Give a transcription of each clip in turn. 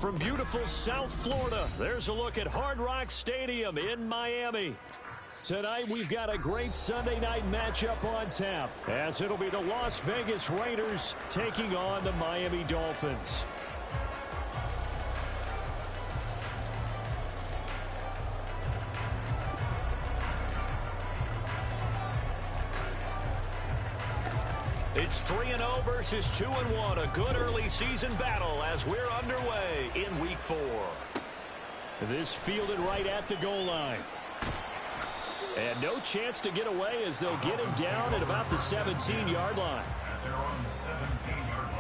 from beautiful South Florida, there's a look at Hard Rock Stadium in Miami. Tonight, we've got a great Sunday night matchup on tap, as it'll be the Las Vegas Raiders taking on the Miami Dolphins. It's 3-0 versus 2-1. A good early season battle as we're underway in Week 4. This fielded right at the goal line. And no chance to get away as they'll get him down at about the 17-yard line. They're on the 17-yard line.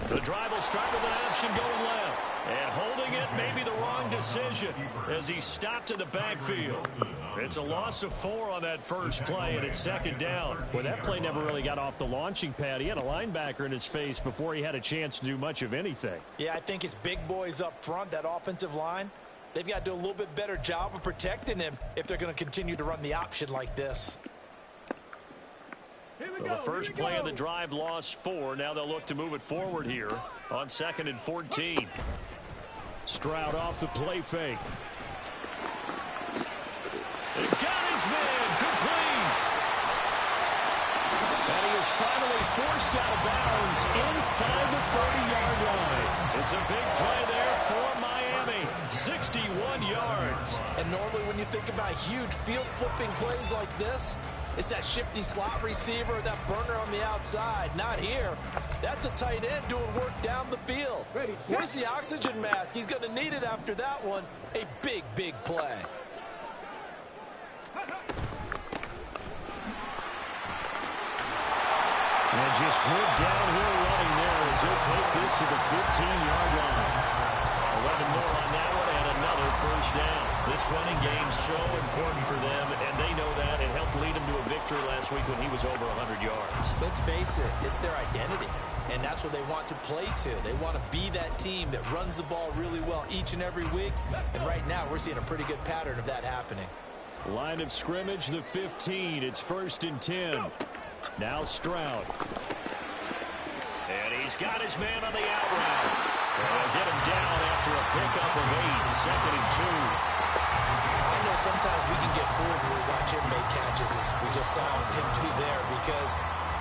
The drive will start with an option going left. And holding it may be the wrong decision as he stopped in the backfield. It's a loss of 4 on that first play, and it's second down. Well, that play never really got off the launching pad. He had a linebacker in his face before he had a chance to do much of anything. Yeah, I think it's big boys up front, that offensive line. They've got to do a little bit better job of protecting him if they're going to continue to run the option like this. Well, the first play of the drive lost 4. Now they'll look to move it forward here on 2nd and 14. Stroud off the play fake. He got his man complete. And he is finally forced out of bounds inside the 30-yard line. It's a big play there for Miami. 61 yards. And normally when you think about huge field-flipping plays like this, it's that shifty slot receiver, that burner on the outside. Not here. That's a tight end doing work down the field. Where's the oxygen mask? He's going to need it after that one. A big, big play. And just good downhill running there as he'll take this to the 15-yard line. 11 more on that one and another first down. This running game's so important for them, and they know that. It helped lead him to a victory last week when he was over 100 yards. Let's face it, it's their identity, and that's what they want to play to. They want to be that team that runs the ball really well each and every week, and right now we're seeing a pretty good pattern of that happening. Line of scrimmage, the 15. It's 1st and 10. Now Stroud. And he's got his man on the out route. They'll get him down after a pickup of 8, 2nd and 2. I know sometimes we can get fooled when we watch him make catches, as we just saw him do there, because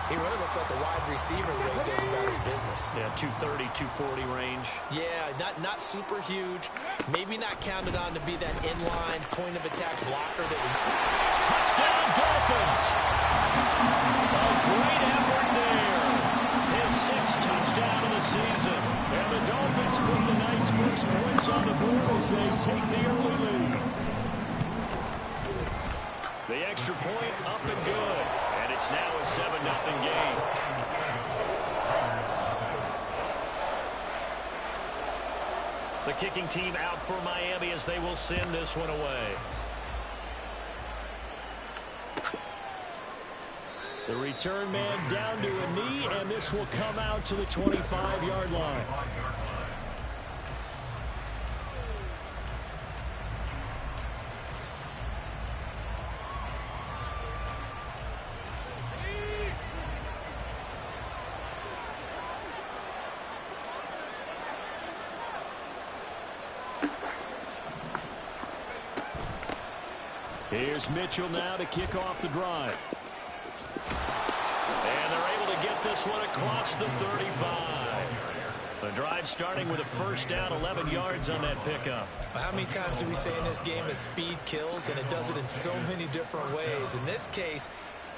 he really looks like a wide receiver the way he goes about his business. Yeah, 230, 240 range. Yeah, not super huge. Maybe not counted on to be that inline point of attack blocker that we... Touchdown, Dolphins! A great effort there. His 6th touchdown of the season. And the Dolphins put the night's first points on the board as they take the early lead. The extra point up and good. And it's now a 7-0 game. The kicking team out for Miami as they will send this one away. The return man down to a knee, and this will come out to the 25-yard line. Here's Mitchell now to kick off the drive. And they're able to get this one across the 35. The drive starting with a first down, 11 yards on that pickup. How many times do we say in this game that speed kills, and it does it in so many different ways? In this case,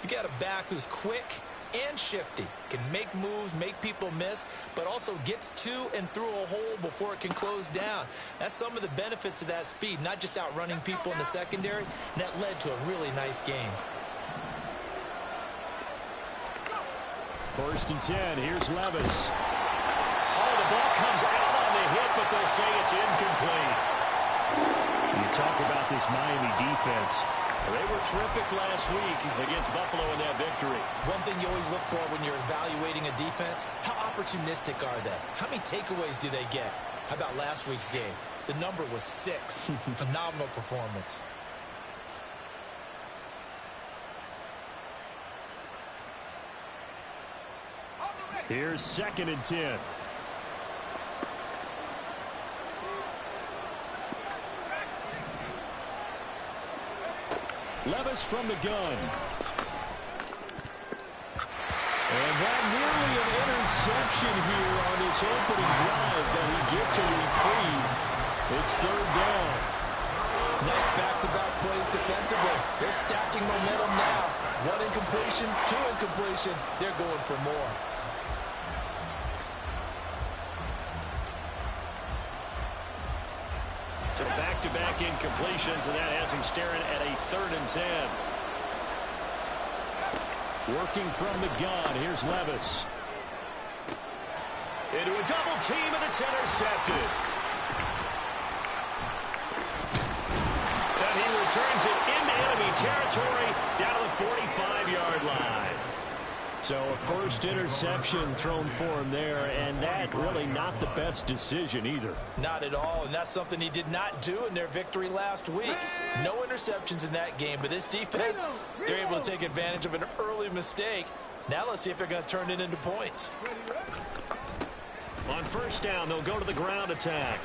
you got a back who's quick and shifty, can make moves, make people miss, but also gets to and through a hole before it can close down. That's some of the benefits of that speed, not just outrunning people in the secondary, and that led to a really nice game. 1st and 10. Here's Levis. Oh, the ball comes out on the hit, but they'll say it's incomplete. You talk about this Miami defense. They were terrific last week against Buffalo in that victory. One thing you always look for when you're evaluating a defense, how opportunistic are they? How many takeaways do they get? How about last week's game? The number was 6. Phenomenal performance. Here's 2nd and 10. Levis from the gun. And that nearly an interception here on this opening drive, but he gets a reprieve. It's 3rd down. Nice back-to-back plays defensively. They're stacking momentum now. 1 incompletion, 2 incompletion. They're going for more. So back-to-back incompletions, and that has him staring at a 3rd and 10. Working from the gun, here's Levis. Into a double team, and it's intercepted. And he returns it into enemy territory down to the 45-yard line. So a first interception thrown for him there, and that really not the best decision either. Not at all, and that's something he did not do in their victory last week. No interceptions in that game, but this defense, they're able to take advantage of an early mistake. Now let's see if they're going to turn it into points. On 1st down, they'll go to the ground attack.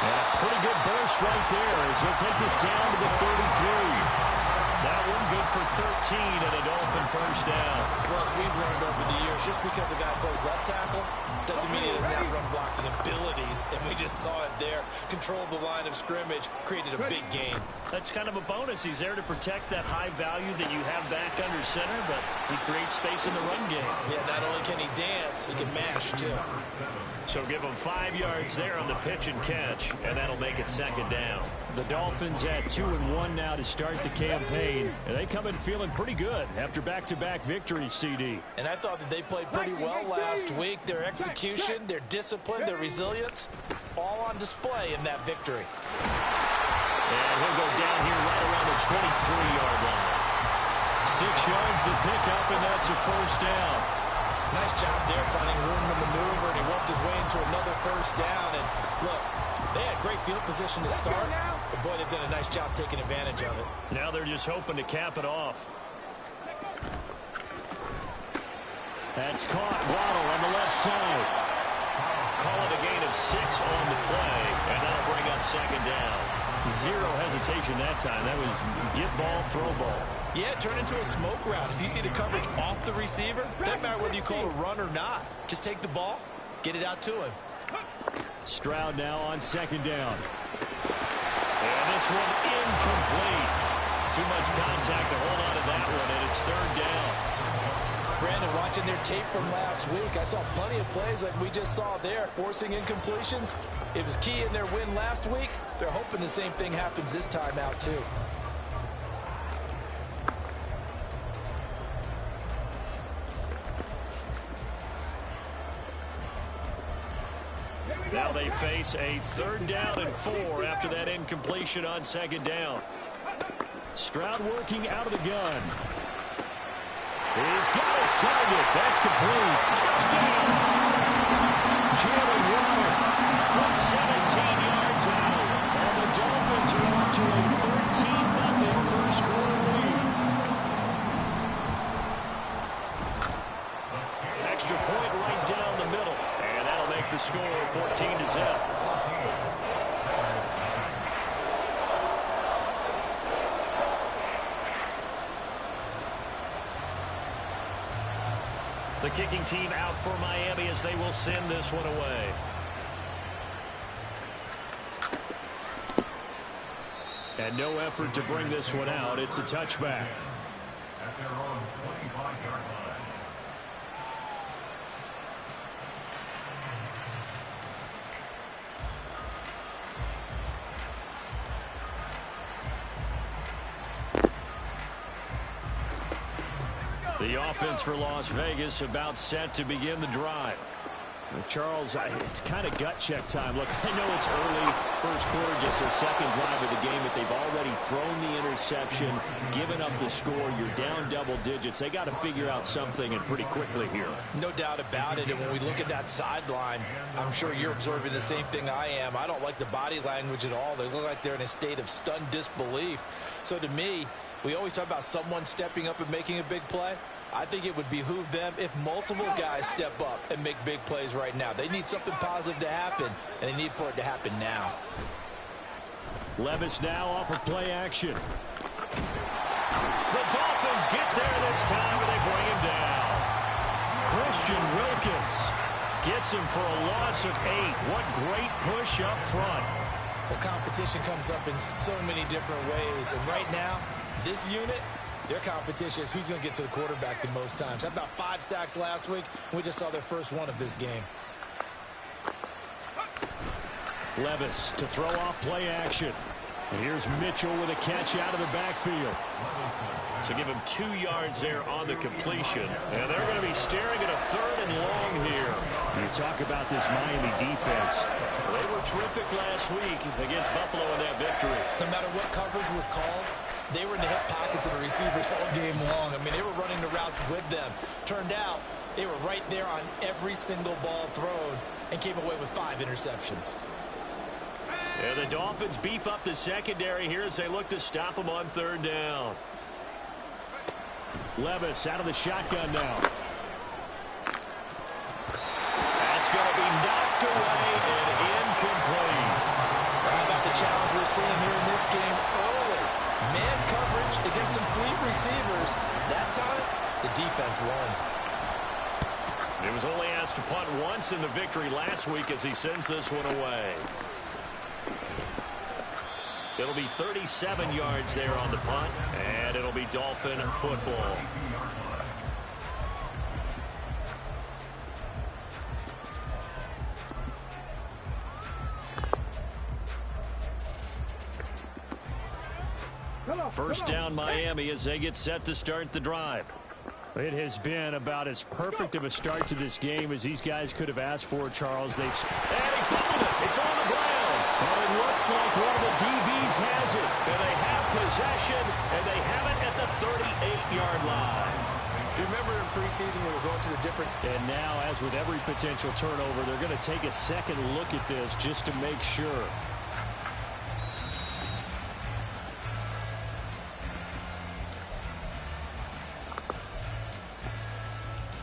And a pretty good burst right there as he'll take this down to the 33. That one good for 13 and a Dolphin 1st down. Well, as we've learned over the years, just because a guy plays left tackle doesn't mean he doesn't have run blocking abilities, and we just saw it there. Controlled the line of scrimmage, created a big gain. That's kind of a bonus. He's there to protect that high value that you have back under center, but he creates space in the run game. Yeah, not only can he dance, he can mash, too. So give him 5 yards there on the pitch and catch, and that'll make it 2nd down. The Dolphins at 2-1 now to start the campaign, and they come in feeling pretty good after back-to-back victories, CD. And I thought that they played pretty well last week. Their execution, their discipline, their resilience, all on display in that victory. And he'll go down here right around the 23-yard line. 6 yards to pick up, and that's a 1st down. Nice job there finding room to maneuver, and he worked his way into another 1st down. And look, they had great field position to start, but boy, they've done a nice job taking advantage of it. Now they're just hoping to cap it off. That's caught. Waddle on the left side. Call it a gain of 6 on the play, and that'll bring up 2nd down. 0 hesitation that time. That was get ball, throw ball. Yeah, turn into a smoke route. If you see the coverage off the receiver, doesn't matter whether you call it a run or not. Just take the ball, get it out to him. Stroud now on 2nd down. And this one incomplete. Too much contact to hold on to that one, and it's 3rd down. Brandon, watching their tape from last week, I saw plenty of plays like we just saw there, forcing incompletions. It was key in their win last week. They're hoping the same thing happens this time out, too. Now they face a 3rd down and 4 after that incompletion on 2nd down. Stroud working out of the gun. He's got his target. That's complete. Touchdown! Jalen Waddle From 17 yards out. And the Dolphins are off to a 13-0 first quarter lead. Extra point right down the middle. And that'll make the score 14-0. The kicking team out for Miami as they will send this one away. And no effort to bring this one out. It's a touchback. At their own 25-yard line. The offense for Las Vegas about set to begin the drive. Charles, it's kind of gut check time. Look, I know it's early, first quarter, just their second drive of the game, but they've already thrown the interception, given up the score. You're down double digits. They got to figure out something, and pretty quickly here. No doubt about it, and when we look at that sideline, I'm sure you're observing the same thing I am. I don't like the body language at all. They look like they're in a state of stunned disbelief. So to me, we always talk about someone stepping up and making a big play. I think it would behoove them if multiple guys step up and make big plays right now. They need something positive to happen, and they need for it to happen now. Levis now off of play action. The Dolphins get there this time, and they bring him down. Christian Wilkins gets him for a loss of 8. What great push up front. The competition comes up in so many different ways, and right now, this unit, their competition is who's going to get to the quarterback the most times. Had about 5 sacks last week. We just saw their first one of this game. Levis to throw off play action. And here's Mitchell with a catch out of the backfield. So give him 2 yards there on the completion. And they're going to be staring at a 3rd and long here. You talk about this Miami defense. They were terrific last week against Buffalo in that victory. No matter what coverage was called, they were in the hip pockets of the receivers all game long. I mean, they were running the routes with them. Turned out, they were right there on every single ball thrown and came away with 5 interceptions. Yeah, the Dolphins beef up the secondary here as they look to stop them on 3rd down. Levis out of the shotgun now. That's going to be knocked away and incomplete. How about the challenge we're seeing here in this game early? Man coverage against some fleet receivers. That time, the defense won. He was only asked to punt once in the victory last week as he sends this one away. It'll be 37 yards there on the punt, and it'll be Dolphin football. First down Miami as they get set to start the drive. It has been about as perfect of a start to this game as these guys could have asked for, Charles. And he fumbled it. It's on the ground. And it looks like one of the DBs has it. And they have possession, and they have it at the 38-yard line. You remember in preseason we were going to the different... And now, as with every potential turnover, they're going to take a second look at this just to make sure.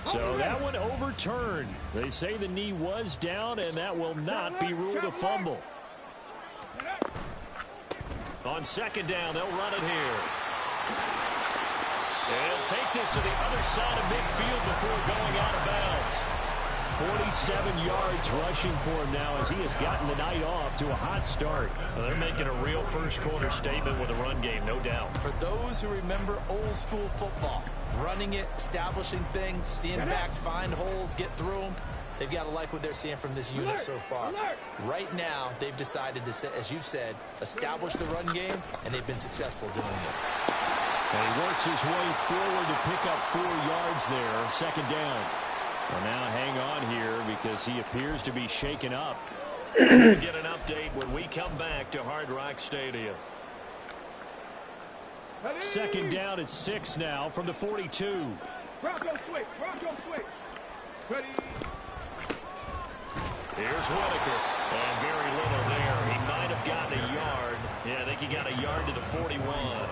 So that one overturned. They say the knee was down, and that will not be ruled a fumble. On 2nd down, they'll run it here. And he'll take this to the other side of midfield before going out of bounds. 47 yards rushing for him now as he has gotten the night off to a hot start. Well, they're making a real first-quarter statement with a run game, no doubt. For those who remember old-school football, running it, establishing things, seeing backs find holes, get through them, they've got to like what they're seeing from this unit so far. Right now, they've decided to, as you've said, establish the run game, and they've been successful doing it. And he works his way forward to pick up 4 yards there, 2nd down. Well, now hang on here because he appears to be shaken up. We'll get an update when we come back to Hard Rock Stadium. 2nd down at 6 now from the 42. Bronco switch. Ready. Here's Whitaker. And very little there. He might have gotten a yard. Yeah, I think he got a yard to the 41.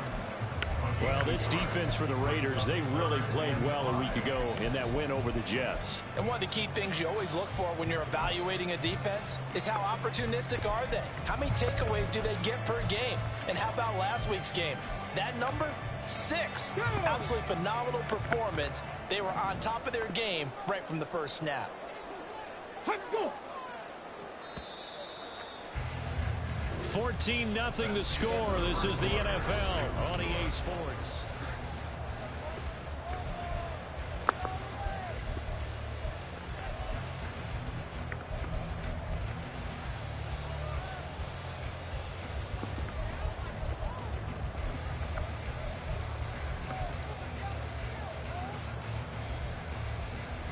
Well, this defense for the Raiders, they really played well a week ago in that win over the Jets. And one of the key things you always look for when you're evaluating a defense is how opportunistic are they? How many takeaways do they get per game? And how about last week's game? That number, 6. Absolutely phenomenal performance. They were on top of their game right from the first snap. Let's go. 14-0 the score. This is the NFL on EA Sports.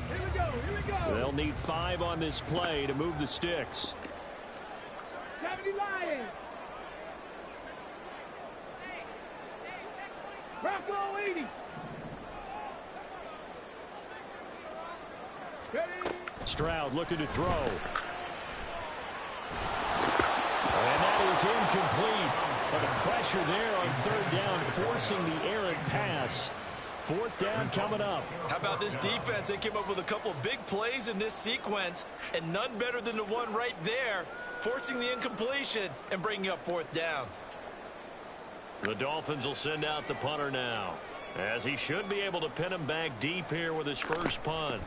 Here we go. They'll need 5 on this play to move the sticks. 70 Lions. Bronco 80. Ready. Stroud looking to throw. And that is incomplete. But the pressure there on 3rd down, forcing the errant pass. 4th down coming up. How about this defense? They came up with a couple of big plays in this sequence, and none better than the one right there, forcing the incompletion and bringing up 4th down. The Dolphins will send out the punter now, as he should be able to pin him back deep here with his first punt.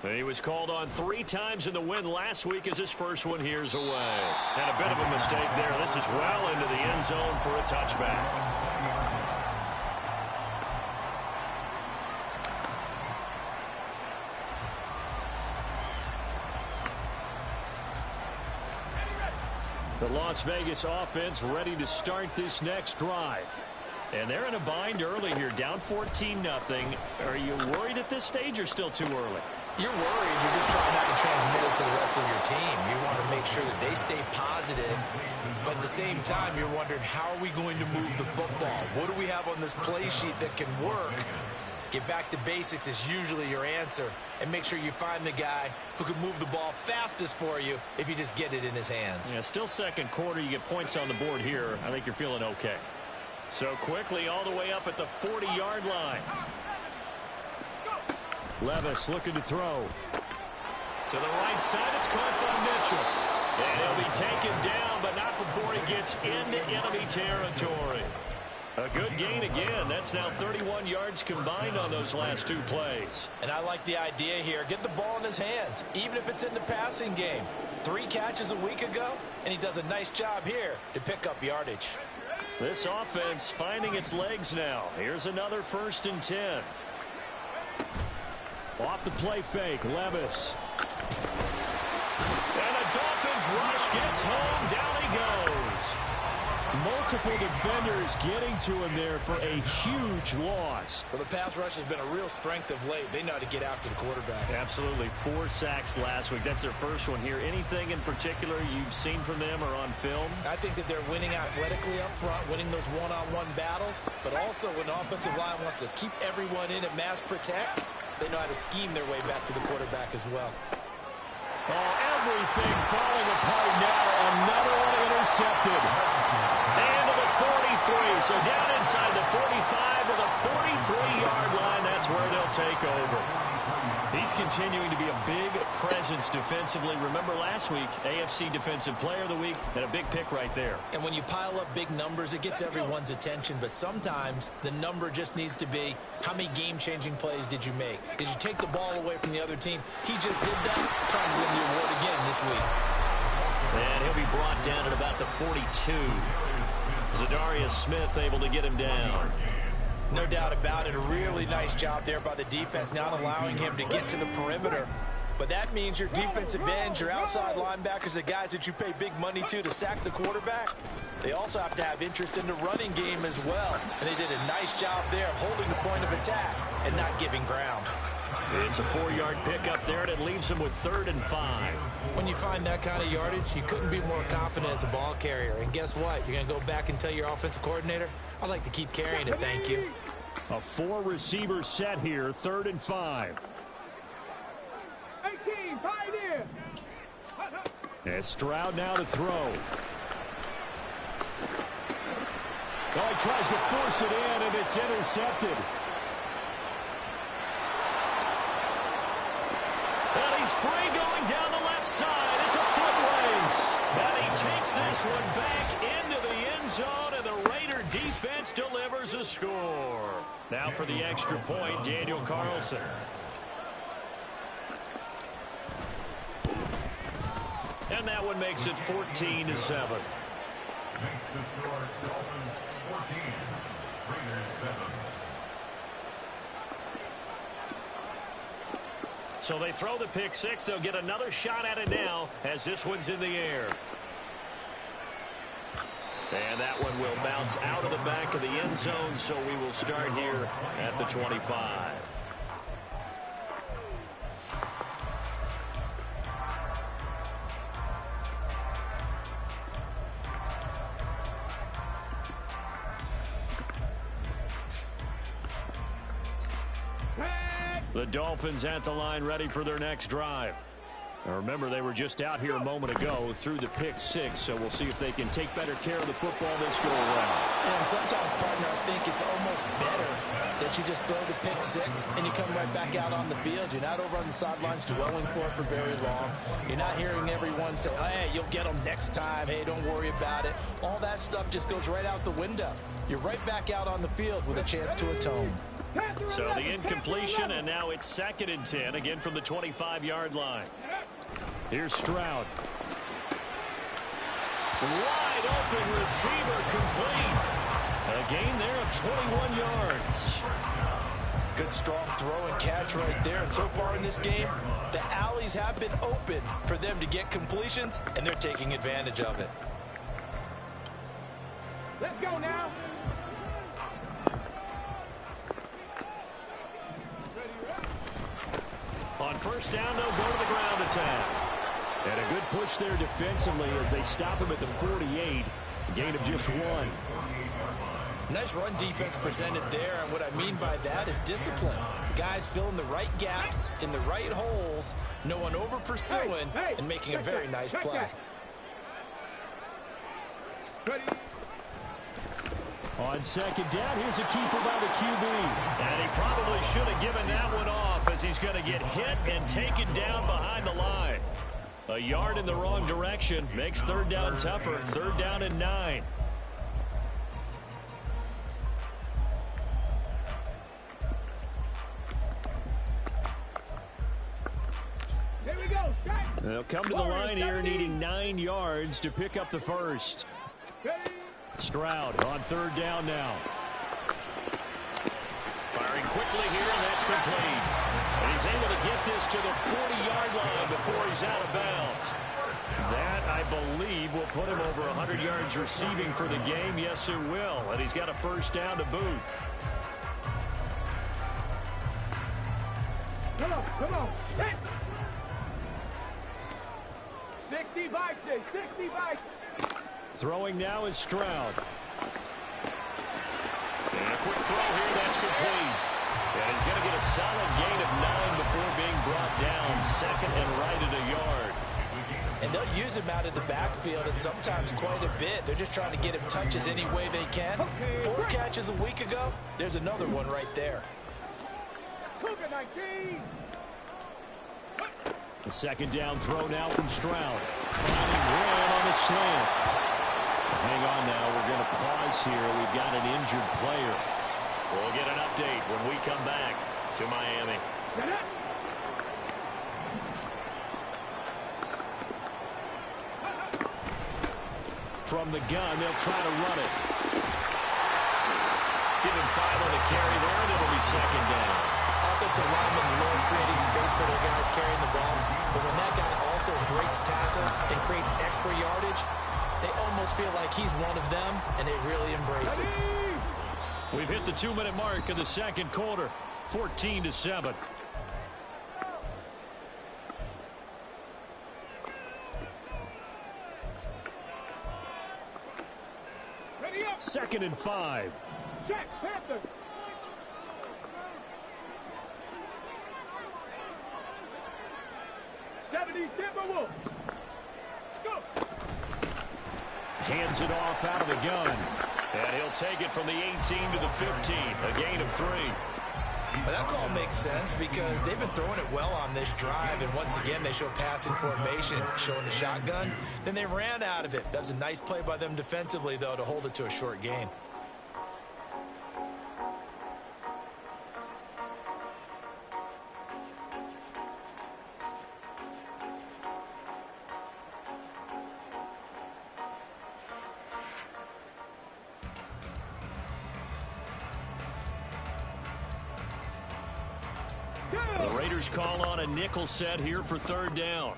He was called on 3 times in the win last week as his first one here's away. And a bit of a mistake there. This is well into the end zone for a touchback. The Las Vegas offense ready to start this next drive. And they're in a bind early here, down 14-0. Are you worried at this stage or still too early? You're worried. You're just trying not to transmit it to the rest of your team. You want to make sure that they stay positive. But at the same time, you're wondering, how are we going to move the football? What do we have on this play sheet that can work? Get back to basics is usually your answer. And make sure you find the guy who can move the ball fastest for you if you just get it in his hands. Yeah, still second quarter. You get points on the board here. I think you're feeling okay. So quickly all the way up at the 40-yard line. Levis looking to throw. To the right side, it's caught by Mitchell. And he'll be taken down, but not before he gets into enemy territory. A good gain again. That's now 31 yards combined on those last 2 plays. And I like the idea here. Get the ball in his hands, even if it's in the passing game. 3 catches a week ago, and he does a nice job here to pick up yardage. This offense finding its legs now. Here's another 1st and 10. Off the play fake, Levis. And the Dolphins rush gets home. Down he goes. Multiple defenders getting to him there for a huge loss. Well, the pass rush has been a real strength of late. They know how to get after the quarterback. Absolutely. 4 sacks last week. That's their first one here. Anything in particular you've seen from them or on film? I think that they're winning athletically up front, winning those one-on-one battles, but also when the offensive line wants to keep everyone in and mass protect, they know how to scheme their way back to the quarterback as well. Oh, everything falling apart now. Another one intercepted. And to the 43. So down inside the 45 to the 43-yard line. That's where they'll take over. He's continuing to be a big presence defensively. Remember last week, AFC Defensive Player of the Week, and a big pick right there. And when you pile up big numbers, it gets everyone's attention. But sometimes the number just needs to be, how many game-changing plays did you make? Did you take the ball away from the other team? He just did that, trying to win the award again this week. And he'll be brought down at about the 42. Zadarius Smith able to get him down. No doubt about it. A really nice job there by the defense, not allowing him to get to the perimeter. But that means your defensive ends, your outside linebackers, the guys that you pay big money to sack the quarterback, they also have to have interest in the running game as well. And they did a nice job there of holding the point of attack and not giving ground. It's a 4-yard pickup there, and it leaves him with 3rd and 5. When you find that kind of yardage, you couldn't be more confident as a ball carrier. And guess what? You're going to go back and tell your offensive coordinator, I'd like to keep carrying it, thank you. A 4-receiver set here, 3rd and 5. 18, Pioneer. And Stroud now to throw. Oh, he tries to force it in, and it's intercepted. And he's free going down the left side. It's a foot race. And he takes this one back into the end zone, and the Raider defense delivers a score. Now for the extra point, Daniel Carlson. And that one makes it 14-7. Makes the score Dolphins 14, Raiders 7. So they throw the pick six. They'll get another shot at it now as this one's in the air. And that one will bounce out of the back of the end zone, so we will start here at the 25. The Dolphins at the line ready for their next drive. Now remember, they were just out here a moment ago through the pick six, so we'll see if they can take better care of the football this go around. And sometimes, partner, I think it's almost better that you just throw the pick six and you come right back out on the field. You're not over on the sidelines dwelling for it for very long. You're not hearing everyone say, hey, you'll get them next time. Hey, don't worry about it. All that stuff just goes right out the window. You're right back out on the field with a chance to atone. So the incompletion, and now it's 2nd and 10, again from the 25-yard line. Here's Stroud. Wide open receiver complete. A gain there of 21 yards. Good strong throw and catch right there. And so far in this game, the alleys have been open for them to get completions, and they're taking advantage of it. Let's go now. On first down, they'll go to the ground attack. And a good push there defensively as they stop him at the 48. Gain of just 1. Nice run defense presented there, and what I mean by that is discipline. Guys filling the right gaps in the right holes, no one over pursuing, and making a very nice play. On 2nd down, here's a keeper by the QB. And he probably should have given that one off as he's going to get hit and taken down behind the line. A yard in the wrong direction makes 3rd down tougher. 3rd down and 9. Here we go. They'll come to the line here needing 9 yards to pick up the first. Stroud on 3rd down now. Firing quickly here, and that's complete. And he's able to get this to the 40-yard line before he's out of bounds. That, I believe, will put him over 100 yards receiving for the game. Yes, it will. And he's got a first down to boot. Come on, come on. Hit. 60 by 6, 60 by 6. Throwing now is Stroud. And a quick throw here, that's complete. And he's going to get a solid gain of 9 before being brought down. 2nd and right at a yard. And they'll use him out of the backfield, and sometimes quite a bit. They're just trying to get him touches any way they can. 4 catches a week ago. There's another one right there. The 2nd down throw now from Stroud. Finding Graham on the slant. Hang on now. We're going to pause here. We've got an injured player. We'll get an update when we come back to Miami. From the gun, they'll try to run it. Give him 5 on the carry there, and it'll be 2nd down. Offensive linemen love creating space for their guys carrying the ball. But when that guy also breaks tackles and creates extra yardage, they almost feel like he's one of them, and they really embrace it. We've hit the 2-minute mark of the 2nd quarter. 14-7. Ready up. 2nd and 5. Check, Panther. Timberwolves. Go. Hands it off out of the gun. And he'll take it from the 18 to the 15. A gain of 3. Well, that call makes sense because they've been throwing it well on this drive, and once again they show passing formation, showing the shotgun. Then they ran out of it. That was a nice play by them defensively, though, to hold it to a short gain. The Raiders call on a nickel set here for 3rd down.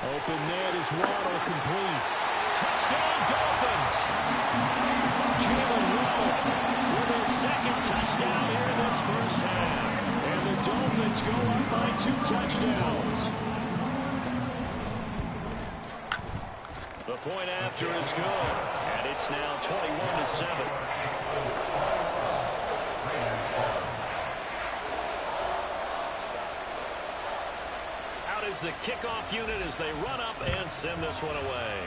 Open net is Waddle, complete. Touchdown Dolphins! Jalen Waddle with a 2nd touchdown here in this first half. And the Dolphins go up by 2 touchdowns. The point after is good. And it's now 21-7. Out is the kickoff unit as they run up and send this one away.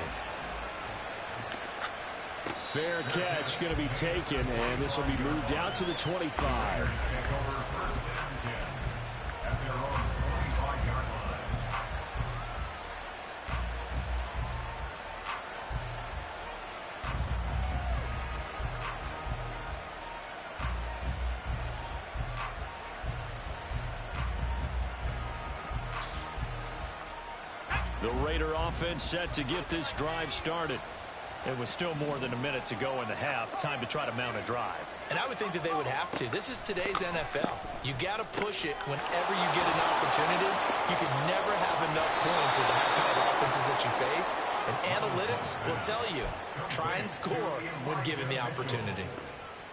Fair catch going to be taken, and this will be moved out to the 25. The Raider offense set to get this drive started. It was still more than a minute to go in the half. Time to try to mount a drive. And I would think that they would have to. This is today's NFL. You got to push it whenever you get an opportunity. You can never have enough points with the high-powered offenses that you face. And analytics will tell you, try and score when given the opportunity.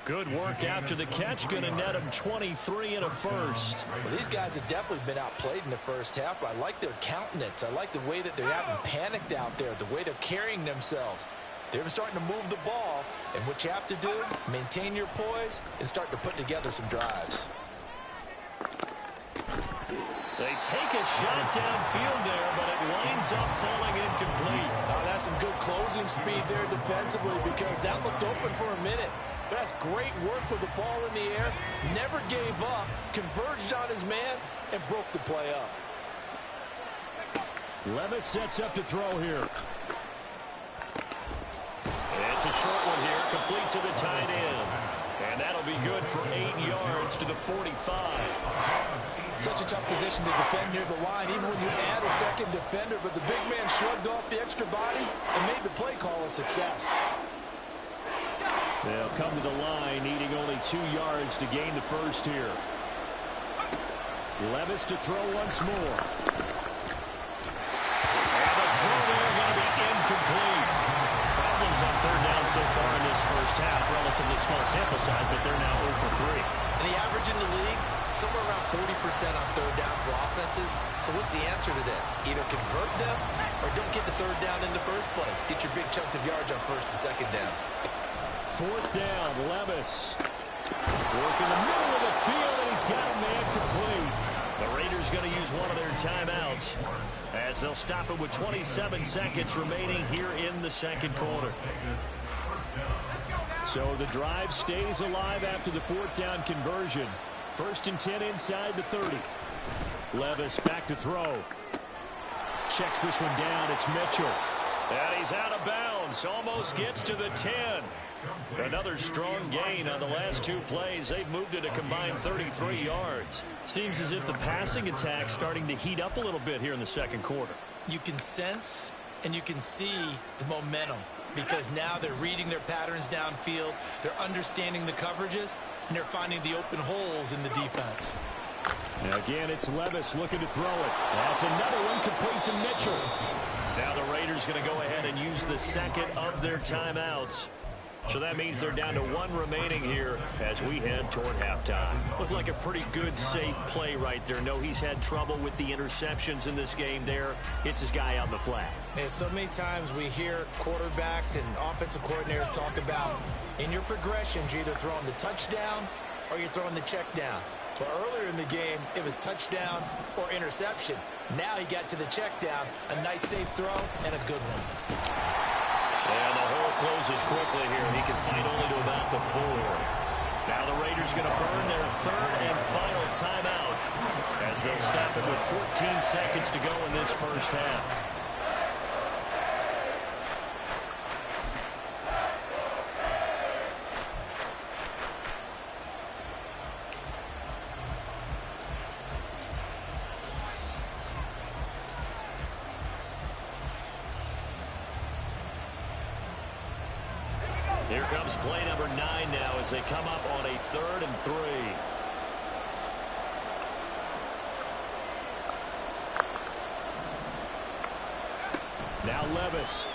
Good work after the catch. Going to net them 23 and a first. Well, these guys have definitely been outplayed in the first half. I like their countenance. I like the way that they're having panicked out there, the way they're carrying themselves. They're starting to move the ball, and what you have to do, maintain your poise and start to put together some drives. They take a shot downfield there, but it winds up falling incomplete. Oh, that's some good closing speed there defensively because that looked open for a minute. That's great work with the ball in the air, never gave up, converged on his man, and broke the play up. Levis sets up to throw here. It's a short one here, complete to the tight end. And that'll be good for 8 yards to the 45. Such a tough position to defend near the line, even when you add a second defender, but the big man shrugged off the extra body and made the play call a success. They'll come to the line, needing only 2 yards to gain the first here. Levis to throw once more. And the throw there going to be incomplete. Problems on third down so far in this first half. Relatively small sample size, but they're now 0 for 3. And the average in the league, somewhere around 40% on third down for offenses. So what's the answer to this? Either convert them or don't get the third down in the first place. Get your big chunks of yards on first and second down. Fourth down, Levis. Working the middle of the field, and he's got a man complete. The Raiders going to use one of their timeouts as they'll stop it with 27 seconds remaining here in the second quarter. So the drive stays alive after the fourth down conversion. 1st and 10 inside the 30. Levis back to throw. Checks this one down. It's Mitchell. And he's out of bounds. Almost gets to the 10. Another strong gain on the last 2 plays. They've moved it a combined 33 yards. Seems as if the passing attack's starting to heat up a little bit here in the second quarter. You can sense and you can see the momentum because now they're reading their patterns downfield. They're understanding the coverages, and they're finding the open holes in the defense. Now again, it's Levis looking to throw it. That's another one complete to Mitchell. Now the Raiders going to go ahead and use the second of their timeouts. So that means they're down to 1 remaining here as we head toward halftime. Looked like a pretty good, safe play right there. No, he's had trouble with the interceptions in this game there. Hits his guy out in the flat. And so many times we hear quarterbacks and offensive coordinators talk about in your progressions, you're either throwing the touchdown or you're throwing the check down. But earlier in the game, it was touchdown or interception. Now he got to the check down, a nice safe throw, and a good one. And the hole closes quickly here. He can fight only to about the 4. Now the Raiders going to burn their 3rd and final timeout as they'll stop it with 14 seconds to go in this first half. Here comes play number 9 now as they come up on a 3rd and 3. Now Levis.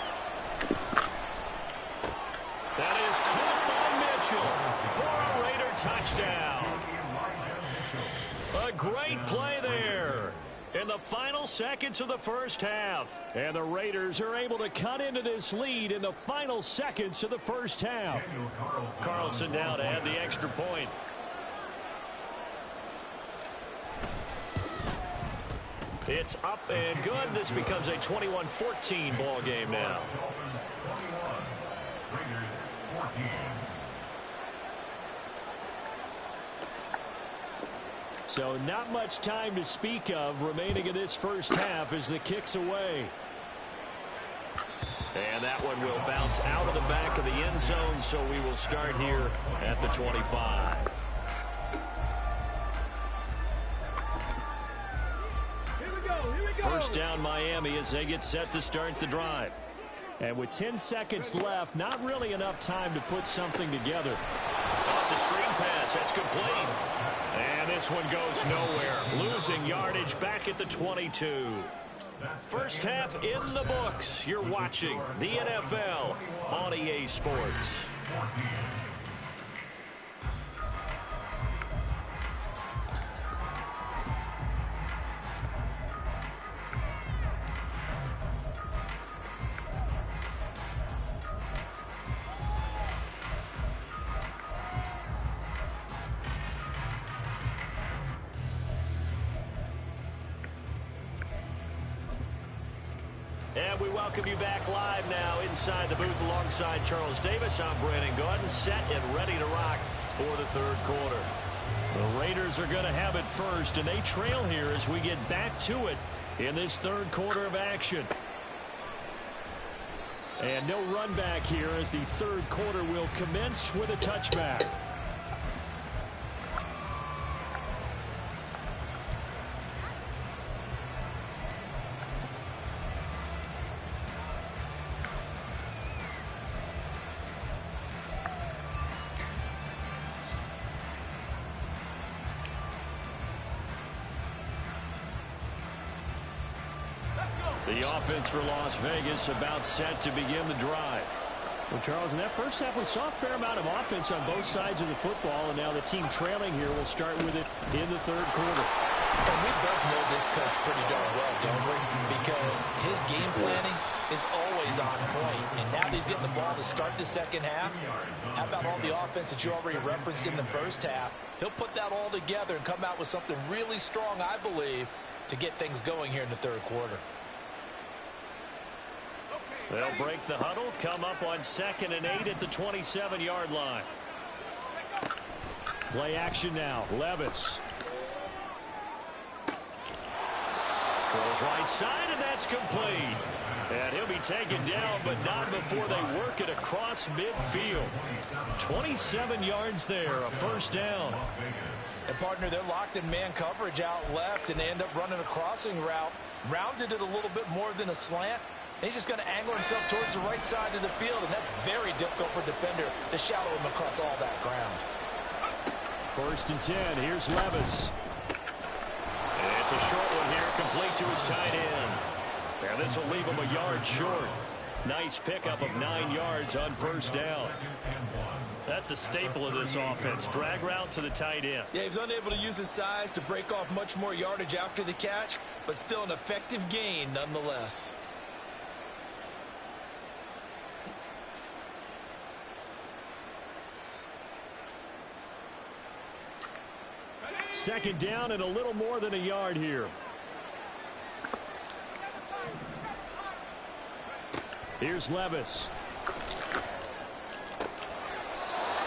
That is caught by Mitchell for a Raider touchdown. A great play there. And the the final seconds of the first half. And the Raiders are able to cut into this lead in the final seconds of the first half. Carlson now to add the extra point. It's up and good. This becomes a 21-14 ball game now. So not much time to speak of remaining in this first half as the kick's away. And that one will bounce out of the back of the end zone, so we will start here at the 25. First down Miami as they get set to start the drive. And with 10 seconds left, not really enough time to put something together. Oh, it's a screen pass. That's complete. And this one goes nowhere. Losing yardage back at the 22. First half in the books. You're watching the NFL on EA Sports. And we welcome you back live now inside the booth alongside Charles Davis. I'm Brandon Gordon, set and ready to rock for the third quarter. The Raiders are going to have it first, and they trail here as we get back to it in this third quarter of action. And no run back here as the third quarter will commence with a touchback. The offense for Las Vegas about set to begin the drive. Well, Charles, in that first half, we saw a fair amount of offense on both sides of the football, and now the team trailing here will start with it in the third quarter. And we both know this coach pretty darn well, don't we? Because his game planning is always on point, and now he's getting the ball to start the second half. How about all the offense that you already referenced in the first half? He'll put that all together and come out with something really strong, I believe, to get things going here in the third quarter. They'll break the huddle, come up on 2nd and 8 at the 27-yard line. Play action now. Levis. Throws right side, and that's complete. And he'll be taken down, but not before they work it across midfield. 27 yards there, a first down. And, partner, they're locked in man coverage out left, and they end up running a crossing route. Rounded it a little bit more than a slant. He's just going to angle himself towards the right side of the field, and that's very difficult for a defender to shadow him across all that ground. 1st and 10. Here's Levis. And it's a short one here, complete to his tight end. And this will leave him a yard short. Nice pickup of 9 yards on first down. That's a staple of this offense. Drag route to the tight end. Yeah, he was unable to use his size to break off much more yardage after the catch, but still an effective gain nonetheless. Second down and a little more than a yard here. Here's Levis.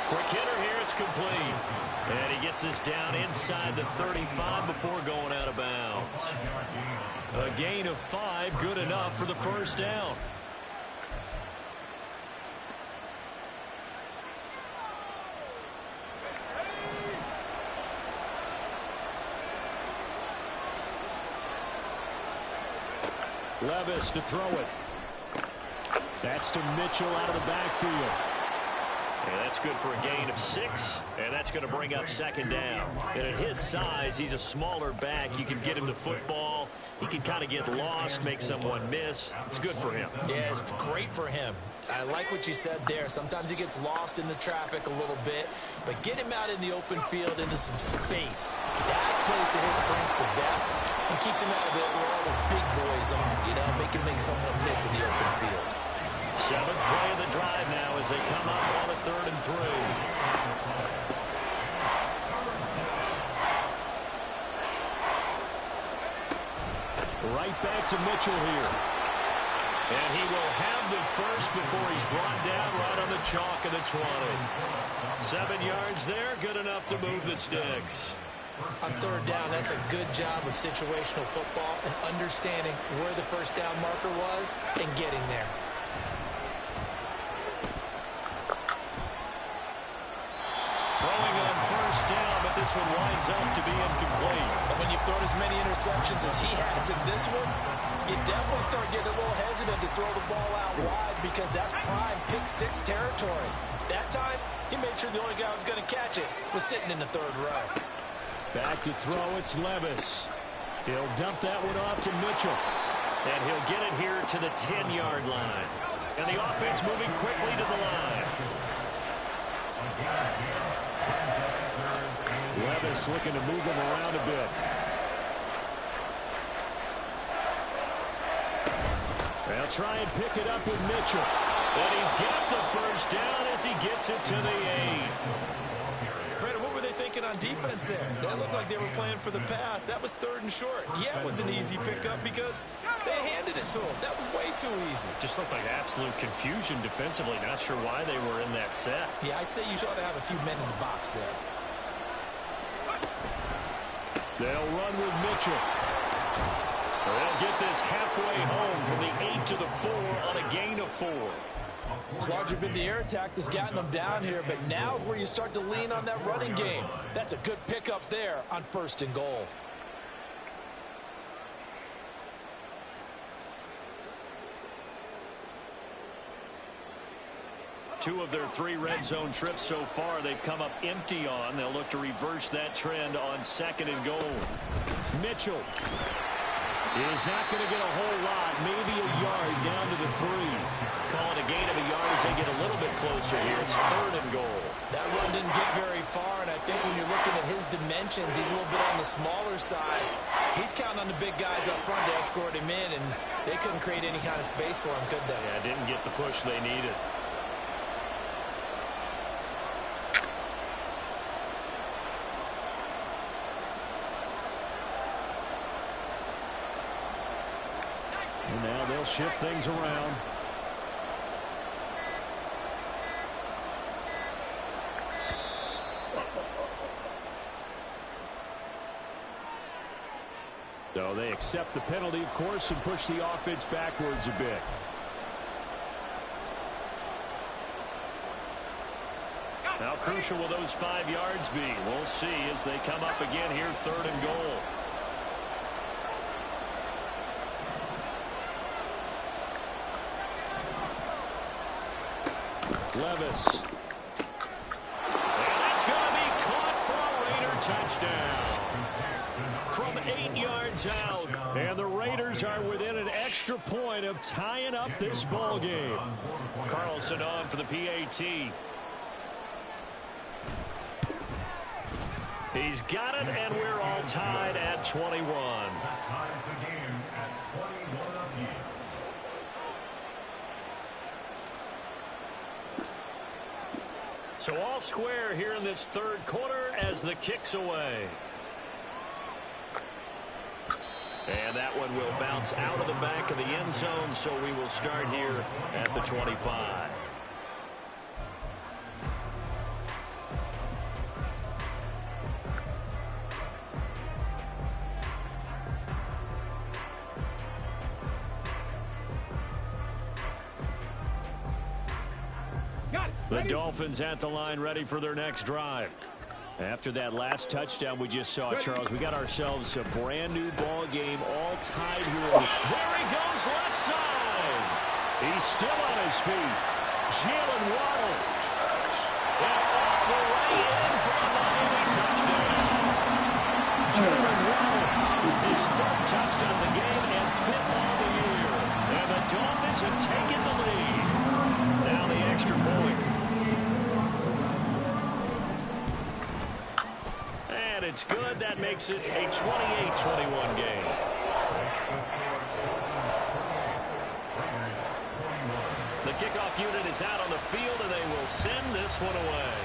Quick hitter here, it's complete. And he gets this down inside the 35 before going out of bounds. A gain of 5, good enough for the first down. Levis to throw it. That's to Mitchell out of the backfield. And that's good for a gain of 6, and that's going to bring up second down. And at his size, he's a smaller back. You can get him to football. He can kind of get lost, make someone miss. It's good for him. Yeah, it's great for him. I like what you said there. Sometimes he gets lost in the traffic a little bit, but get him out in the open field into some space. That plays to his strengths the best and keeps him out of it where all the big boys are, you know, make someone miss in the open field. Seventh play of the drive now as they come up on a 3rd and 3. Right back to Mitchell here. And he will have the first before he's brought down right on the chalk of the 20. 7 yards there, good enough to move the sticks. On 3rd down, that's a good job of situational football and understanding where the first down marker was and getting there. Throwing on 1st down, but this one winds up to be incomplete. And when you've thrown as many interceptions as he has in this one, you definitely start getting a little hesitant to throw the ball out wide because that's prime pick 6 territory. That time, he made sure the only guy who was going to catch it was sitting in the 3rd row. Back to throw, it's Levis. He'll dump that one off to Mitchell. And he'll get it here to the 10-yard line. And the offense moving quickly to the line. Levis looking to move him around a bit. They'll try and pick it up with Mitchell. And he's got the first down as he gets it to the 8. Brandon, what were they thinking on defense there? That looked like they were playing for the pass. That was 3rd and short. Yeah, it was an easy pickup because they handed it to him. That was way too easy. Just looked like absolute confusion defensively. Not sure why they were in that set. Yeah, I'd say you ought to have a few men in the box there. They'll run with Mitchell. They'll get this halfway home from the 8 to the 4 on a gain of 4. It's largely been the air attack that's gotten them down here, but now is where you start to lean on that running game. That's a good pickup there on 1st and goal. Two of their 3 red zone trips so far they've come up empty on. They'll look to reverse that trend on 2nd and goal. Mitchell is not going to get a whole lot, maybe a yard down to the 3. Call it a gain of a yard as they get a little bit closer here. It's 3rd and goal. That run didn't get very far, and I think when you're looking at his dimensions, he's a little bit on the smaller side. He's counting on the big guys up front to escort him in, and they couldn't create any kind of space for him, could they? Yeah, didn't get the push they needed. And now they'll shift things around. So they accept the penalty, of course, and push the offense backwards a bit. How crucial will those 5 yards be? We'll see as they come up again here, 3rd and goal. Levis. And it's going to be caught for a Raider touchdown. From 8 yards out. And the Raiders are within an extra point of tying up this ball game. Carlson on for the PAT. He's got it, and we're all tied at 21. That ties the game at 21 apiece. So all square here in this 3rd quarter as the kick's away. And that one will bounce out of the back of the end zone, so we will start here at the 25. The Dolphins at the line, ready for their next drive. After that last touchdown we just saw, Charles, we got ourselves a brand new ball game, all tied here. There he goes, left side. He's still on his feet. Jalen Waddle. And all the way in for a Miami touchdown. Jalen Waddle, his 3rd touchdown of the game and 5th on the year. And the Dolphins have taken the lead. Now the extra point. And it's good. That makes it a 28-21 game. kickoff unit is out on the field, and they will send this one away.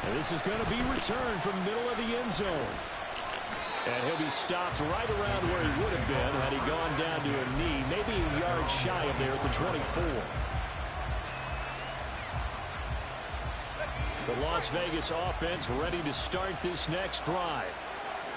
And this is going to be returned from the middle of the end zone. And he'll be stopped right around where he would have been had he gone down to a knee, maybe a yard shy of there at the 24. The Las Vegas offense ready to start this next drive.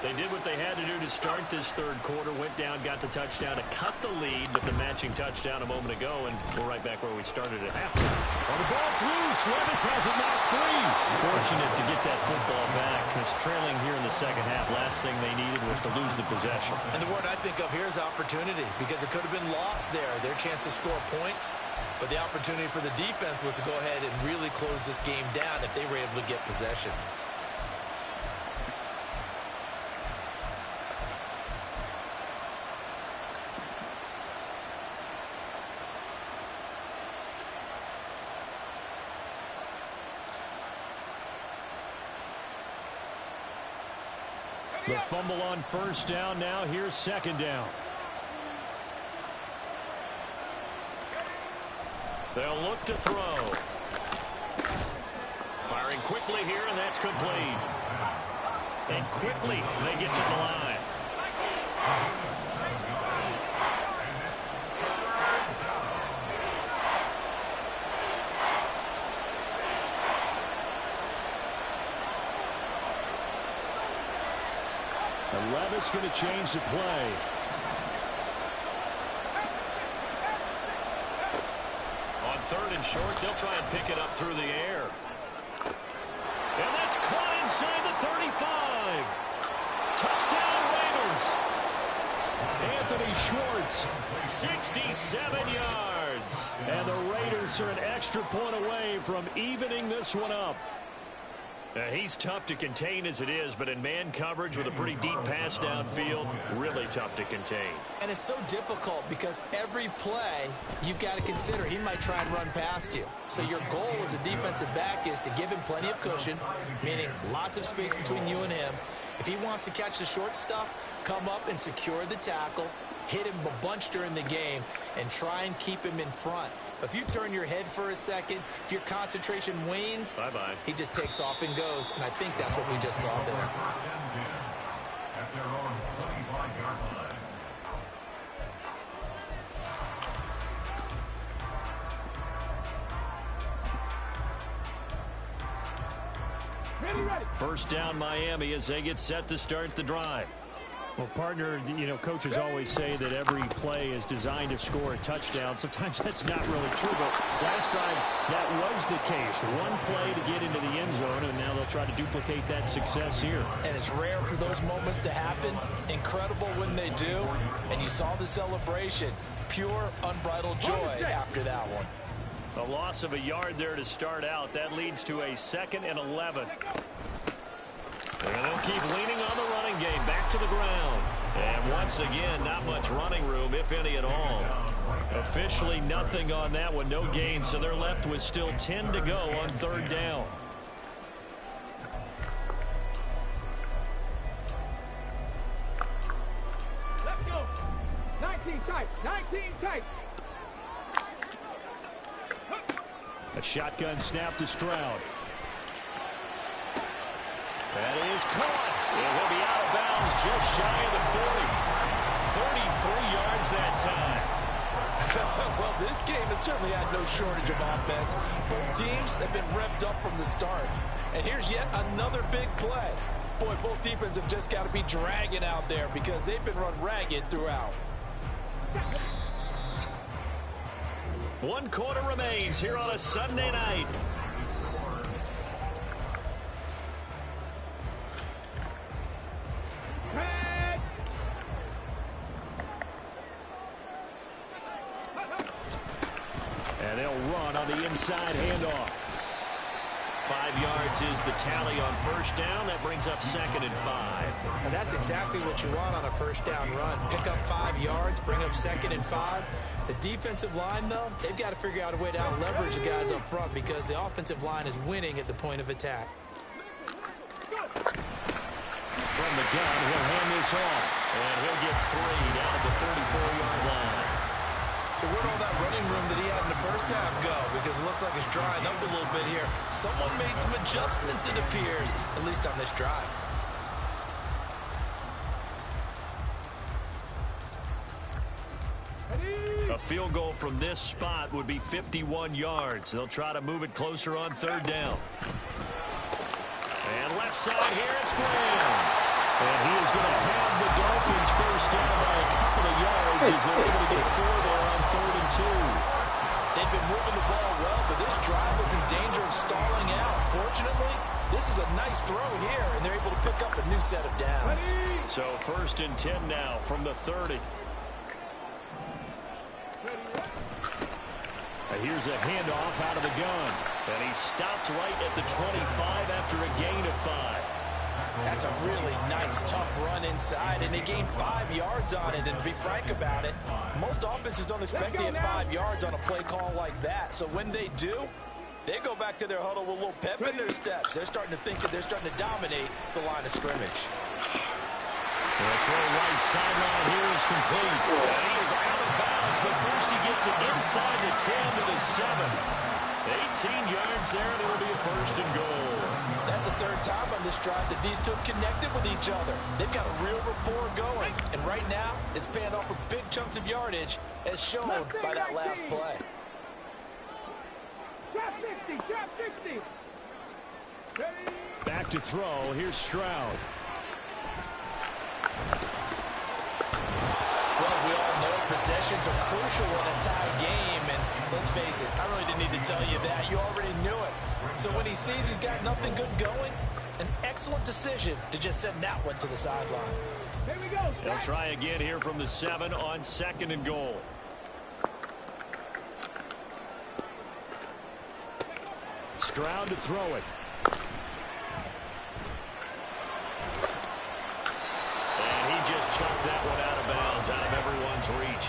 They did what they had to do to start this third quarter, went down, got the touchdown to cut the lead, but the matching touchdown a moment ago, and we're right back where we started at halftime. Well, the ball's loose. Levis has it knocked free. Fortunate to get that football back, because trailing here in the second half, last thing they needed was to lose the possession. And the word I think of here is opportunity, because it could have been lost there, their chance to score points. But the opportunity for the defense was to go ahead and really close this game down if they were able to get possession. The fumble on first down. Now here's second down. They'll look to throw. Firing quickly here, and that's complete. And quickly they get to the line. And Levis going to change the play. On third and short, they'll try and pick it up through the air. And that's caught inside the 35. Touchdown Raiders. Anthony Schwartz. 67 yards. And the Raiders are an extra point away from evening this one up. He's tough to contain as it is, but in man coverage with a pretty deep pass downfield, really tough to contain. And it's so difficult because every play you've got to consider he might try and run past you. So your goal as a defensive back is to give him plenty of cushion, meaning lots of space between you and him. If he wants to catch the short stuff, come up and secure the tackle, hit him a bunch during the game, and try and keep him in front. But if you turn your head for a second, if your concentration wanes, bye-bye. He just takes off and goes. And I think that's what we just saw there. At their own 25-yard line. Ready. First down Miami as they get set to start the drive. Well, partner, you know, coaches always say that every play is designed to score a touchdown. Sometimes that's not really true, but last time that was the case. One play to get into the end zone, and now they'll try to duplicate that success here. And it's rare for those moments to happen. Incredible when they do. And you saw the celebration. Pure, unbridled joy after that one. A loss of a yard there to start out. That leads to a 2nd and 11. And they'll keep leaning on the running game. Back to the ground. And once again, not much running room, if any at all. Officially nothing on that one. No gain, so they're left with still 10 to go on third down. Let's go. 19 tight. 19 tight. A shotgun snap to Stroud. That is caught. It will be out of bounds just shy of the 40. 33 yards that time. Well, this game has certainly had no shortage of offense. Both teams have been revved up from the start. And here's yet another big play. Boy, both defenses have just got to be dragging out there because they've been run ragged throughout. 1 quarter remains here on a Sunday night. And they'll run on the inside handoff. 5 yards is the tally on first down. That brings up 2nd and 5. And that's exactly what you want on a first down run. Pick up 5 yards, bring up 2nd and 5. The defensive line, though, they've got to figure out a way to out-leverage the guys up front because the offensive line is winning at the point of attack. From the gun, he'll hand this off. And he'll get 3 down at the 34-yard line. So where'd all that running room that he had in the first half go? Because it looks like it's drying up a little bit here. Someone made some adjustments, it appears, at least on this drive. A field goal from this spot would be 51 yards. They'll try to move it closer on 3rd down. And left side here, it's Graham. And he is going to have the Dolphins first down by a couple of yards as they're able to get 4 there on 3rd and 2. They've been moving the ball well, but this drive is in danger of stalling out. Fortunately, this is a nice throw here, and they're able to pick up a new set of downs. So 1st and 10 now from the 30. Here's a handoff out of the gun. And he stopped right at the 25 after a gain of 5. That's a really nice, tough run inside, and they gained 5 yards on it. And to be frank about it, most offenses don't expect to get 5 yards on a play call like that. So when they do, they go back to their huddle with a little pep in their steps. They're starting to think that they're starting to dominate the line of scrimmage. The throw right sideline here is complete. And he is out of bounds, but first he gets it inside the 10 to the 7. 18 yards there, and it'll be a 1st and goal. That's the 3rd time on this drive that these two have connected with each other. They've got a real rapport going, and right now it's paying off for big chunks of yardage, as shown by that last play. Drop 60, drop 60. Back to throw. Here's Stroud. Well, we all know possessions are crucial in a tie game, and let's face it, I really didn't need to tell you that. You already knew it. So when he sees he's got nothing good going, an excellent decision to just send that one to the sideline. Here we go. They'll try again here from the 7 on 2nd and goal. Stroud to throw it. And he just chucked that one out of bounds, out of everyone's reach.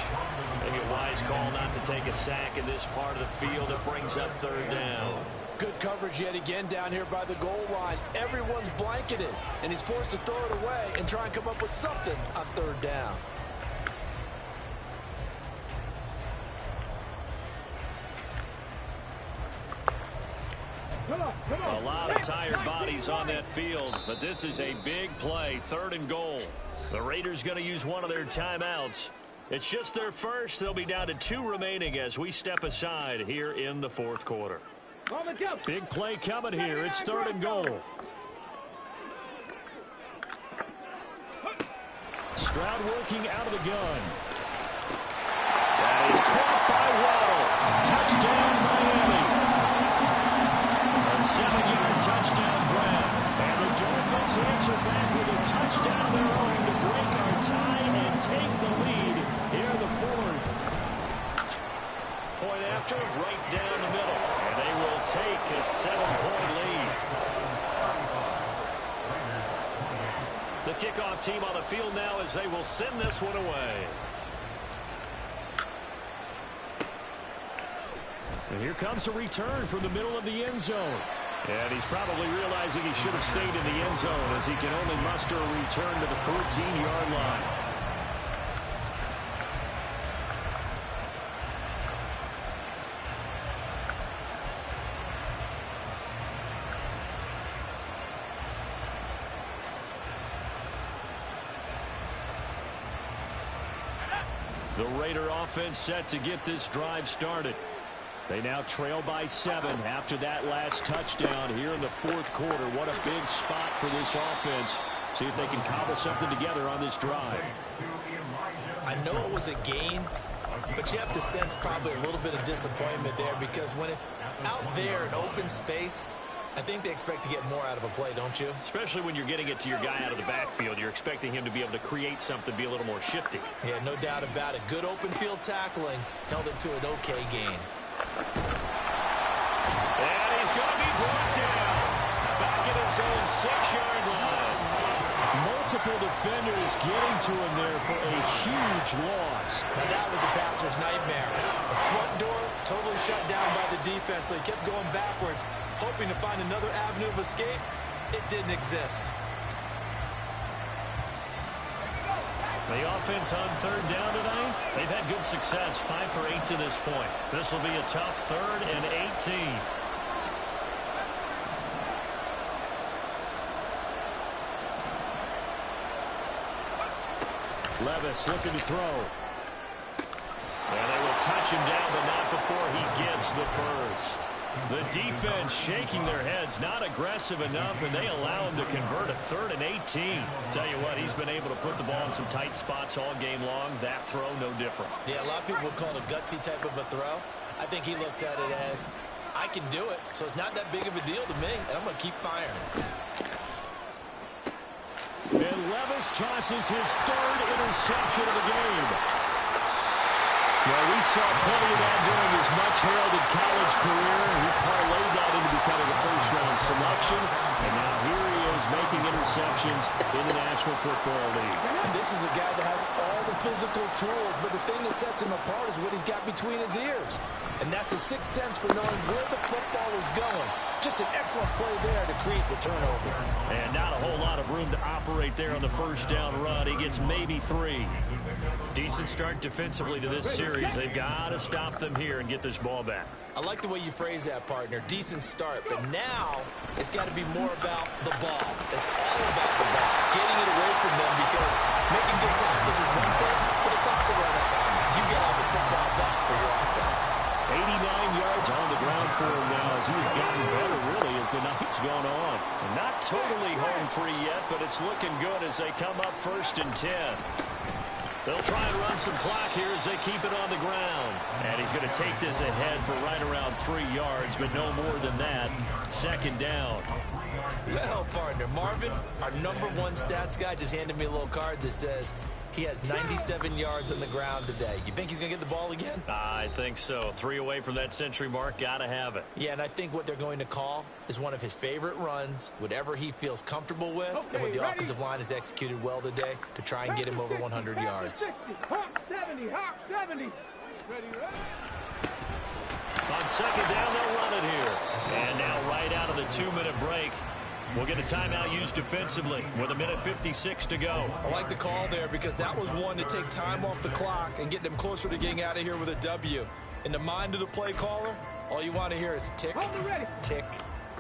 Maybe a wise call not to take a sack in this part of the field. It brings up 3rd down. Good coverage yet again down here by the goal line. Everyone's blanketed, and he's forced to throw it away and try and come up with something on 3rd down. A lot of tired bodies on that field, but this is a big play, 3rd and goal. The Raiders going to use one of their timeouts. It's just their first. They'll be down to 2 remaining as we step aside here in the 4th quarter. Big play coming here. It's 3rd and goal. Stroud working out of the gun. That is caught by Waddle. Touchdown, Miami. A 7-yard touchdown grab. And the Dolphins answer back with a touchdown of their own to break our tie and take the lead here in the 4th. Point after, right down the middle. And they will take a 7-point lead. The kickoff team on the field now as they will send this one away. And here comes a return from the middle of the end zone. And he's probably realizing he should have stayed in the end zone as he can only muster a return to the 14-yard line. The Raider offense set to get this drive started. They now trail by 7 after that last touchdown here in the 4th quarter. What a big spot for this offense. See if they can cobble something together on this drive. I know it was a gain, but you have to sense probably a little bit of disappointment there because when it's out there in open space, I think they expect to get more out of a play, don't you? Especially when you're getting it to your guy out of the backfield. You're expecting him to be able to create something, be a little more shifty. Yeah, no doubt about it. Good open field tackling held it to an okay gain. And he's going to be brought down back at his own 6-yard line. Multiple defenders getting to him there for a huge loss. Now that was a passer's nightmare. The front door totally shut down by the defense, so he kept going backwards, hoping to find another avenue of escape. It didn't exist. The offense on third down tonight, they've had good success, 5 for 8 to this point. This will be a tough 3rd and 18. Levis looking to throw. And they will touch him down, but not before he gets the first. The defense shaking their heads, not aggressive enough, and they allow him to convert a 3rd and 18. Tell you what, he's been able to put the ball in some tight spots all game long. That throw, no different. Yeah, a lot of people would call it a gutsy type of a throw. I think he looks at it as, I can do it, so it's not that big of a deal to me, and I'm going to keep firing. And Levis tosses his 3rd interception of the game. Well, we saw plenty of that during his much-heralded college career. He parlayed that into becoming a first-round selection. And now here he is making interceptions in the National Football League. And this is a guy that has all the physical tools, but the thing that sets him apart is what he's got between his ears. And that's the sixth sense for knowing where the football is going. Just an excellent play there to create the turnover. And not a whole lot of room to operate there on the first down run. He gets maybe 3. Decent start defensively to this series. They've got to stop them here and get this ball back. I like the way you phrase that, partner. Decent start, but now it's got to be more about the ball. It's all about the ball. Getting it away from them, because making good tackles is one thing, but a tackle run up on you. You get all the football back for your offense. 89 yards on the ground for him now as he's gotten better, really, as the night's gone on. Not totally home free yet, but it's looking good as they come up 1st and 10. They'll try and run some clock here as they keep it on the ground. And he's going to take this ahead for right around 3 yards, but no more than that. 2nd down. Well, partner, Marvin, our #1 stats guy, just handed me a little card that says he has 97 yards on the ground today. You think he's going to get the ball again? I think so. 3 away from that century mark. Got to have it. Yeah, and I think what they're going to call is one of his favorite runs, whatever he feels comfortable with, and what the offensive line has executed well today to try and get him over 100 yards. Hawk 70, Hawk 70. Ready, ready. On 2nd down, they'll run it here. And now right out of the 2-minute break, we'll get a timeout used defensively with 1:56 to go. I like the call there because that was one to take time off the clock and get them closer to getting out of here with a W. In the mind of the play caller, all you want to hear is tick, tick,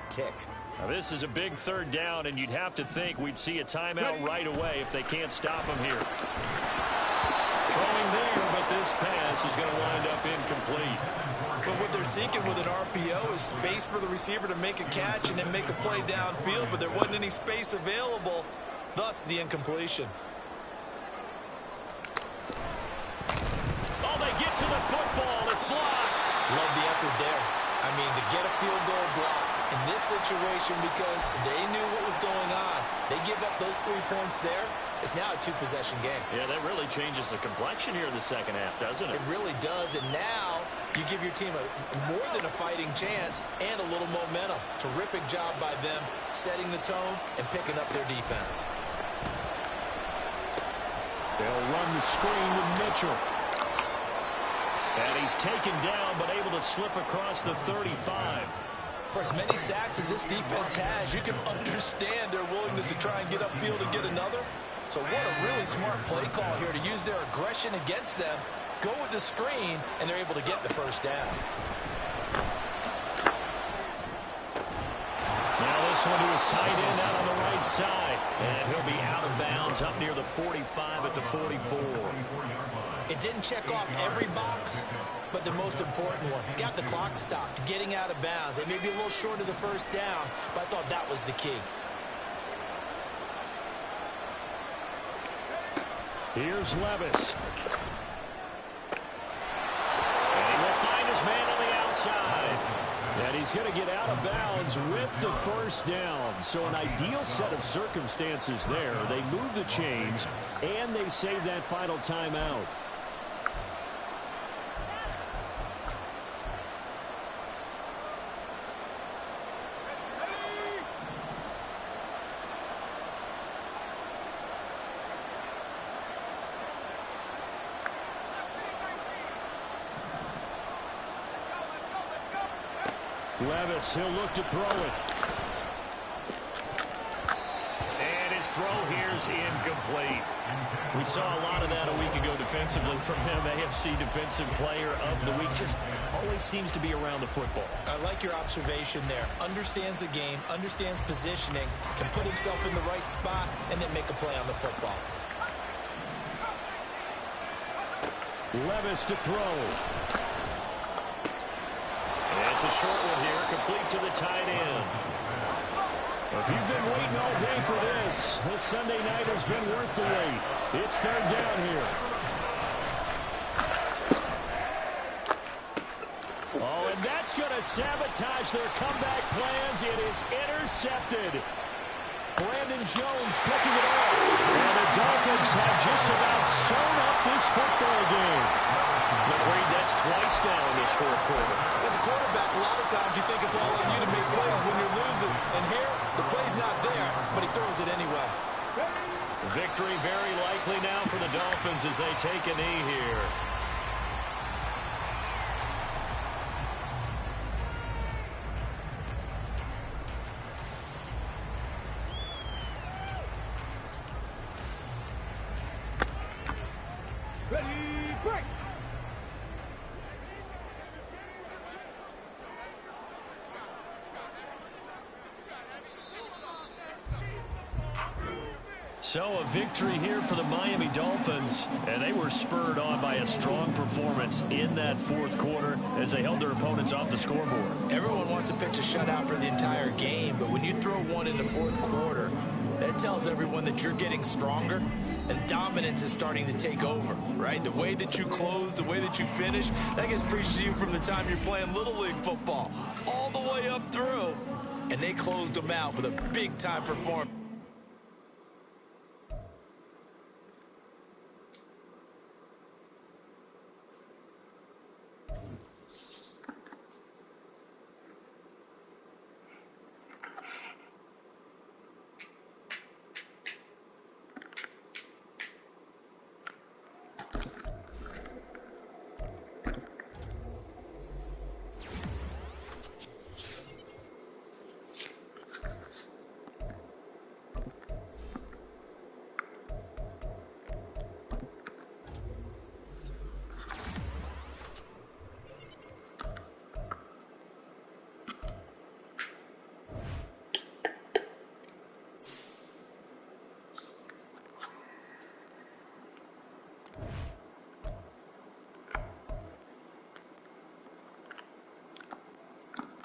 tick. Now this is a big 3rd down, and you'd have to think we'd see a timeout right away if they can't stop him here. Throwing there, but this pass is going to wind up incomplete. But what they're seeking with an RPO is space for the receiver to make a catch and then make a play downfield, but there wasn't any space available, thus the incompletion. Oh, they get to the football. It's blocked. Love the effort there. I mean, to get a field goal block in this situation because they knew what was going on. They give up those 3 points there. It's now a 2-possession game. Yeah, that really changes the complexion here in the second half, doesn't it? It really does, and now you give your team more than a fighting chance and a little momentum. Terrific job by them setting the tone and picking up their defense. They'll run the screen with Mitchell. And he's taken down, but able to slip across the 35. For as many sacks as this defense has, you can understand their willingness to try and get upfield and get another. So what a really smart play call here to use their aggression against them, go with the screen, and they're able to get the 1st down. Now this one to his tight end out on the right side. And he'll be out of bounds up near the 45 at the 44. It didn't check off every box, but the most important one. Got the clock stopped, getting out of bounds. They may be a little short of the 1st down, but I thought that was the key. Here's Levis. And he will find his man on the outside. And he's going to get out of bounds with the 1st down. So an ideal set of circumstances there. They move the chains, and they save that final timeout. Levis, he'll look to throw it. And his throw here's incomplete. We saw a lot of that a week ago defensively from him. AFC Defensive Player of the Week. Just always seems to be around the football. I like your observation there. Understands the game, understands positioning, can put himself in the right spot, and then make a play on the football. Levis to throw. It's a short one here, complete to the tight end. If you've been waiting all day for this Sunday night has been worth the wait. It's third down here. Oh, and that's going to sabotage their comeback plans. It is intercepted. Brandon Jones picking it up. And the Dolphins have just about sewn up this football game. Agreed, that's twice now in this fourth quarter. As a quarterback, a lot of times you think it's all on you to make plays when you're losing. And here, the play's not there, but he throws it anyway. Victory very likely now for the Dolphins as they take a knee here. Ready, break. So a victory here for the Miami Dolphins, and they were spurred on by a strong performance in that fourth quarter as they held their opponents off the scoreboard. Everyone wants to pitch a shutout for the entire game, but when you throw one in the fourth quarter, that tells everyone that you're getting stronger and dominance is starting to take over, right? The way that you close, the way that you finish, that gets preached to you from the time you're playing Little League football all the way up through. And they closed them out with a big-time performance.